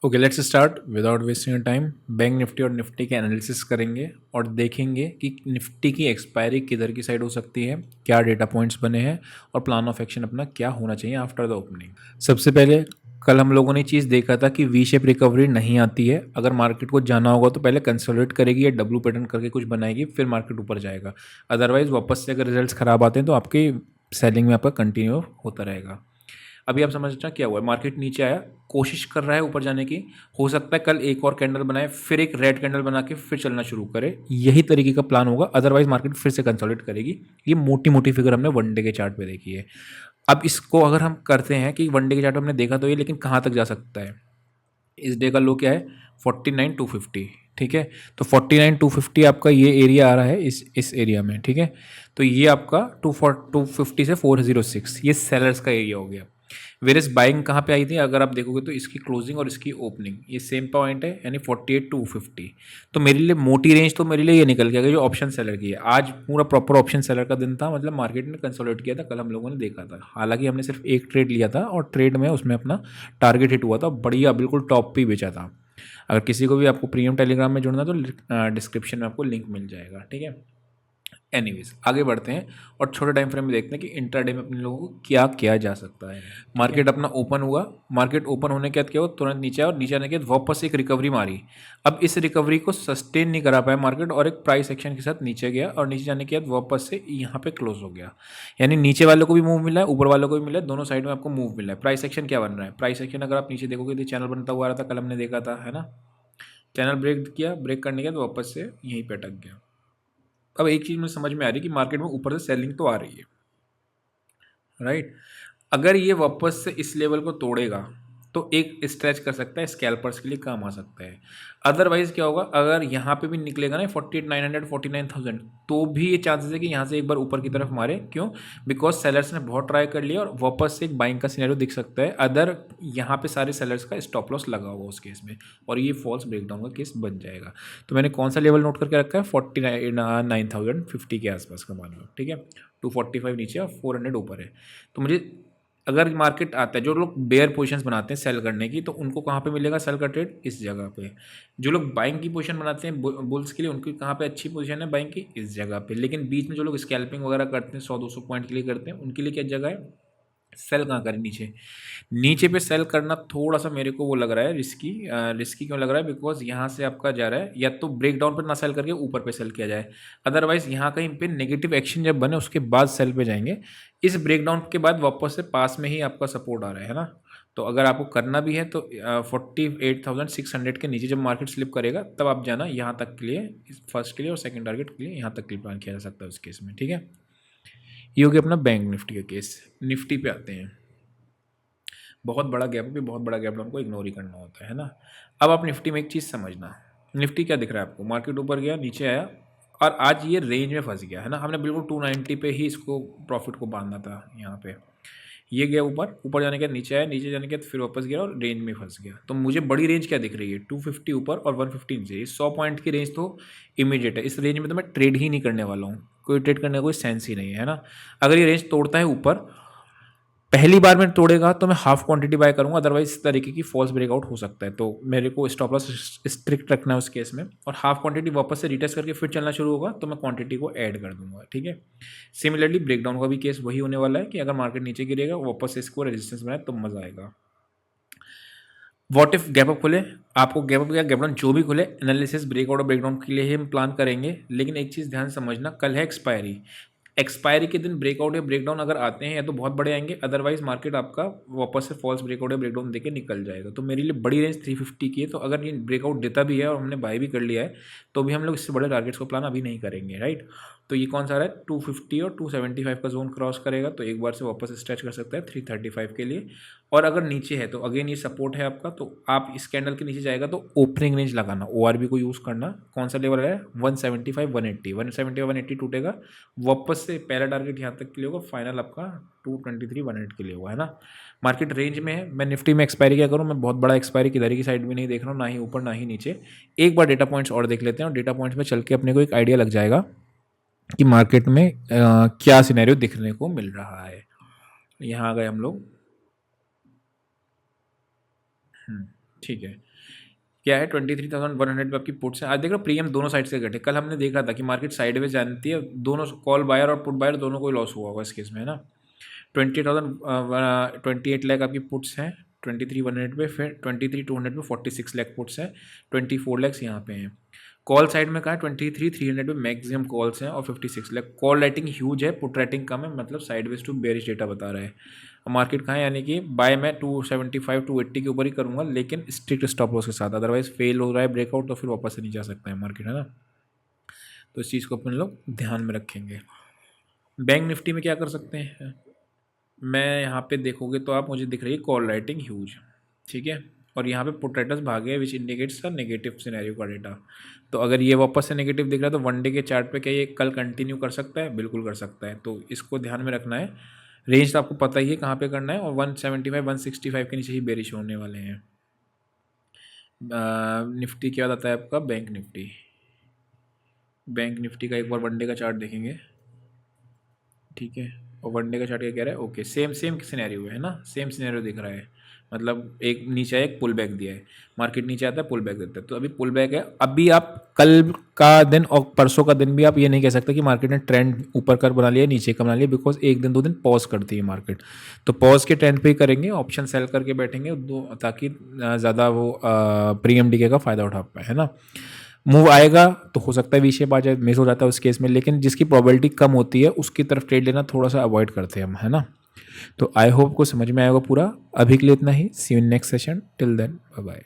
Okay, let's start without wasting time. Bank Nifty और Nifty के analysis करेंगे और देखेंगे कि निफ्टी की एक्सपायरी किधर की साइड हो सकती है, क्या डेटा पॉइंट्स बने हैं और प्लान ऑफ एक्शन अपना क्या होना चाहिए आफ्टर द ओपनिंग। सबसे पहले कल हम लोगों ने चीज़ देखा था कि वी शेप रिकवरी नहीं आती है। अगर मार्केट को जाना होगा तो पहले कंसोलिडेट करेगी या डब्ल्यू पैटर्न करके कुछ बनाएगी, फिर मार्केट ऊपर जाएगा। अदरवाइज वापस से अगर रिजल्ट्स खराब आते हैं तो आपकी सेलिंग में आपका कंटिन्यू होता रहेगा। अभी आप समझना क्या हुआ है, मार्केट नीचे आया, कोशिश कर रहा है ऊपर जाने की। हो सकता है कल एक और कैंडल बनाए, फिर एक रेड कैंडल बना के फिर चलना शुरू करे, यही तरीके का प्लान होगा। अदरवाइज मार्केट फिर से कंसोलिडेट करेगी। ये मोटी मोटी फिगर हमने वनडे के चार्ट पे देखी है। अब इसको अगर हम करते हैं कि वनडे के चार्ट में हमने देखा तो ये, लेकिन कहाँ तक जा सकता है। इस डे का लो क्या है, 49,250। ठीक है, तो 49,250 आपका ये एरिया आ रहा है इस एरिया में। ठीक है, तो ये आपका 250 से 406 ये सेलर्स का एरिया हो गया। वेरियस बाइंग कहाँ पे आई थी, अगर आप देखोगे तो इसकी क्लोजिंग और इसकी ओपनिंग ये सेम पॉइंट है, यानी 48,250। तो मेरे लिए मोटी रेंज तो मेरे लिए ये निकल गया जो ऑप्शन सेलर की है। आज पूरा प्रॉपर ऑप्शन सेलर का दिन था, मतलब मार्केट ने कंसोलिडेट किया था, कल हम लोगों ने देखा था। हालांकि हमने सिर्फ एक ट्रेड लिया था और ट्रेड में उसमें अपना टारगेट हिट हुआ था, बढ़िया बिल्कुल टॉप पे बेचा था। अगर किसी को भी आपको प्रीमियम टेलीग्राम में जुड़ना तो डिस्क्रिप्शन में आपको लिंक मिल जाएगा। ठीक है, एनीवेज आगे बढ़ते हैं और छोटे टाइम फ्रेम में देखते हैं कि इंट्राडे में अपने लोगों को क्या किया जा सकता है। मार्केट अपना ओपन हुआ, मार्केट ओपन होने के बाद क्या हुआ, तुरंत नीचे आया और नीचे आने के बाद वापस एक रिकवरी मारी। अब इस रिकवरी को सस्टेन नहीं करा पाया मार्केट और एक प्राइस एक्शन के साथ नीचे गया और नीचे जाने के बाद वापस से यहाँ पे क्लोज हो गया। यानी नीचे वालों को भी मूव मिला है, ऊपर वालों को भी मिला है, दोनों साइड में आपको मूव मिला है। प्राइस एक्शन क्या बन रहा है, प्राइस एक्शन अगर आप नीचे देखोगे तो चैनल बनता हुआ आ रहा था, कल हमने देखा था, है ना। चैनल ब्रेक किया, ब्रेक करने के बाद वापस से यहीं पे अटक गया। अब एक चीज़ मुझे समझ में आ रही है कि मार्केट में ऊपर से सेलिंग तो आ रही है, राइट। अगर ये वापस से इस लेवल को तोड़ेगा तो एक स्ट्रेच कर सकता है, स्कैल्पर्स के लिए काम आ सकता है। अदरवाइज क्या होगा, अगर यहाँ पे भी निकलेगा ना 48,900 49,000, तो भी ये चांसेस है कि यहाँ से एक बार ऊपर की तरफ मारे। क्यों, बिकॉज सेलर्स ने बहुत ट्राई कर लिया और वापस से एक बाइंग का सिनेरियो दिख सकता है। अदर यहाँ पे सारे सेलर्स का स्टॉप लॉस लगा हुआ उस केस में, और ये फॉल्स ब्रेकडाउन का केस बन जाएगा। तो मैंने कौन सा लेवल नोट करके रखा है, 49,050 के आसपास का मान लो। ठीक है, 245 नीचे और 400 ऊपर है। तो मुझे, अगर मार्केट आता है, जो लोग बेयर पोजीशंस बनाते हैं सेल करने की, तो उनको कहाँ पे मिलेगा सेल का ट्रेड, इस जगह पे। जो लोग बाइंग की पोजीशन बनाते हैं बुल्स के लिए, उनकी कहाँ पे अच्छी पोजीशन है बाइंग की, इस जगह पे। लेकिन बीच में जो लोग स्कैल्पिंग वगैरह करते हैं 100-200 पॉइंट के लिए करते हैं, उनके लिए क्या जगह है, सेल कहाँ करें, नीचे। नीचे पे सेल करना थोड़ा सा मेरे को वो लग रहा है रिस्की। रिस्की क्यों लग रहा है, बिकॉज यहाँ से आपका जा रहा है, या तो ब्रेकडाउन पर ना सेल करके ऊपर पे सेल किया जाए। अदरवाइज यहाँ कहीं पे नेगेटिव एक्शन जब बने उसके बाद सेल पे जाएंगे। इस ब्रेकडाउन के बाद वापस से पास में ही आपका सपोर्ट आ रहा है ना। तो अगर आपको करना भी है तो 48,600 के नीचे जब मार्केट स्लिप करेगा तब आप जाना यहाँ तक के लिए, फर्स्ट के लिए और सेकंड टारगेट के लिए यहाँ तक के लिए प्लान किया जा सकता है उस केस में। ठीक है, ये हो गया अपना बैंक निफ्टी का केस। निफ्टी पे आते हैं। बहुत बड़ा गैप है, बहुत बड़ा गैप डाउन को इग्नोर ही करना होता है ना। अब आप निफ्टी में एक चीज़ समझना, निफ्टी क्या दिख रहा है आपको, मार्केट ऊपर गया, नीचे आया और आज ये रेंज में फंस गया है ना। हमने बिल्कुल 290 पे ही इसको प्रॉफिट को बांधना था। यहाँ पे ये गया ऊपर, ऊपर जाने के बाद नीचे आया, नीचे जाने के बाद फिर वापस गया और रेंज में फंस गया। तो मुझे बड़ी रेंज क्या दिख रही है, 250 ऊपर और 150 नीचे। ये 100 पॉइंट की रेंज तो इमीडिएट है। इस रेंज में तो मैं ट्रेड ही नहीं करने वाला हूँ, कोई ट्रेड करने का कोई सेंस ही नहीं है ना। अगर ये रेंज तोड़ता है ऊपर, पहली बार में तोड़ेगा तो मैं हाफ क्वांटिटी बाय करूंगा, अदरवाइज इस तरीके की फॉल्स ब्रेकआउट हो सकता है। तो मेरे को स्टॉप लॉस स्ट्रिक्ट रखना है उस केस में, और हाफ क्वांटिटी वापस से रिटेस्ट करके फिर चलना शुरू होगा तो मैं क्वांटिटी को ऐड कर दूंगा। ठीक है, सिमिलरली ब्रेकडाउन का भी केस वही होने वाला है कि अगर मार्केट नीचे गिरेगा वापस से इसको रेजिस्टेंस बनाए तो मजा आएगा। व्हाट इफ गैप अप खुले, आपको गैप अप या गैप डाउन जो भी खुले, एनालिसिस ब्रेकआउट और ब्रेकडाउन के लिए ही हम प्लान करेंगे। लेकिन एक चीज़ ध्यान समझना, कल है एक्सपायरी। एक्सपायरी के दिन ब्रेकआउट या ब्रेकडाउन अगर आते हैं या तो बहुत बड़े आएंगे, अदरवाइज मार्केट आपका वापस से फॉल्स ब्रेकआउट या ब्रेकडाउन देके निकल जाएगा। तो मेरे लिए बड़ी रेंज 350 की है। तो अगर ये ब्रेकआउट देता भी है और हमने बाय भी कर लिया है तो भी हम लोग इससे बड़े टारगेट्स को प्लान अभी नहीं करेंगे, राइट। तो ये कौन सा रहा है, 250 और 275 का जोन क्रॉस करेगा तो एक बार से वापस स्ट्रेच कर सकता है 335 के लिए। और अगर नीचे है तो अगेन ये सपोर्ट है आपका, तो आप इस कैंडल के नीचे जाएगा तो ओपनिंग रेंज लगाना, ORB को यूज़ करना। कौन सा लेवल है, 175 180, 175 180 टूटेगा, वापस से पहला टारगेट यहाँ तक के लिए होगा, फाइनल आपका 223 100 के लिए होगा, है ना। मार्केट रेंज में है। मैं निफ्टी में एक्सपायरी क्या करूँ, मैं बहुत बड़ा एक्सपायरी किधर की साइड में नहीं देख रहा हूँ, ना ही ऊपर ना ही नीचे। एक बार डेटा पॉइंट्स और देख लेते हैं और डेटा पॉइंट्स में चल के अपने को एक आइडिया लग जाएगा कि मार्केट में क्या सिनेरियो दिखने को मिल रहा है। यहाँ आ गए हम लोग। ठीक है, क्या है 23,100 पे आपकी पुट्स है। आज देख रहा प्रीमियम दोनों साइड से घटे। कल हमने देखा था कि मार्केट साइडवेज जानती है, दोनों कॉल बायर और पुट बायर दोनों को लॉस हुआ होगा इस केस में, है ना। 28 लाख आपकी पुट्स हैं 23,100 पे, फिर 23,200 पे 46 लाख पुट्स हैं, 24 लैक्स यहाँ पे हैं। कॉल साइड में कहा है 23,300 पे मैक्सिमम कॉल्स हैं और 56 लाख। कॉल राइटिंग ह्यूज है, पुट राइटिंग कम है, मतलब साइडवेज टू बेरिश डेटा बता रहा है। मार्केट कहाँ है, यानी कि बाय मैं 275 280 के ऊपर ही करूँगा, लेकिन स्ट्रिक्ट स्टॉप लॉस के साथ। अदरवाइज फेल हो रहा है ब्रेकआउट तो फिर वापस से नहीं जा सकता है मार्केट, है ना। तो इस चीज़ को अपन लोग ध्यान में रखेंगे। बैंक निफ्टी में क्या कर सकते हैं, मैं यहाँ पे देखोगे तो आप मुझे दिख रही है कॉल राइटिंग ह्यूज, ठीक है, और यहाँ पे पुट राइटर्स भागे विच इंडिकेट्स का नेगेटिव सिनेरियो का डेटा। तो अगर ये वापस से नेगेटिव दिख रहा है तो वन डे के चार्ट पे क्या ये कल कंटिन्यू कर सकता है, बिल्कुल कर सकता है। तो इसको ध्यान में रखना है। रेंज तो आपको पता ही है कहाँ पे करना है, और 175 165 के नीचे ही बेरिश होने वाले हैं। निफ्टी क्या बताता है आपका, बैंक निफ्टी। बैंक निफ्टी का एक बार वन डे का चार्ट देखेंगे, ठीक है, और वनडे का चार्ट क्या कह रहा है, ओके सेम सेम सिनेरियो है ना, सेम सिनेरियो दिख रहा है। मतलब एक नीचे है, एक पुल बैक दिया है, मार्केट नीचे आता है पुल बैक देता है, तो अभी पुल बैक है। अभी आप कल का दिन और परसों का दिन भी आप ये नहीं कह सकते कि मार्केट ने ट्रेंड ऊपर कर बना लिया नीचे का बना लिया, बिकॉज एक दिन दो दिन पॉज करती है मार्केट। तो पॉज के ट्रेंड पे ही करेंगे, ऑप्शन सेल करके बैठेंगे दो, ताकि ज़्यादा वो प्रीमियम डीके का फ़ायदा उठा पाए, है ना। मूव आएगा तो हो सकता है वी शेप आ जाए, मिस हो जाता है उस केस में, लेकिन जिसकी प्रोबेबिलिटी कम होती है उसकी तरफ ट्रेड लेना थोड़ा सा अवॉइड करते हैं हम, है ना। तो आई होप को समझ में आएगा पूरा। अभी के लिए इतना ही, see you in next session, till then bye bye.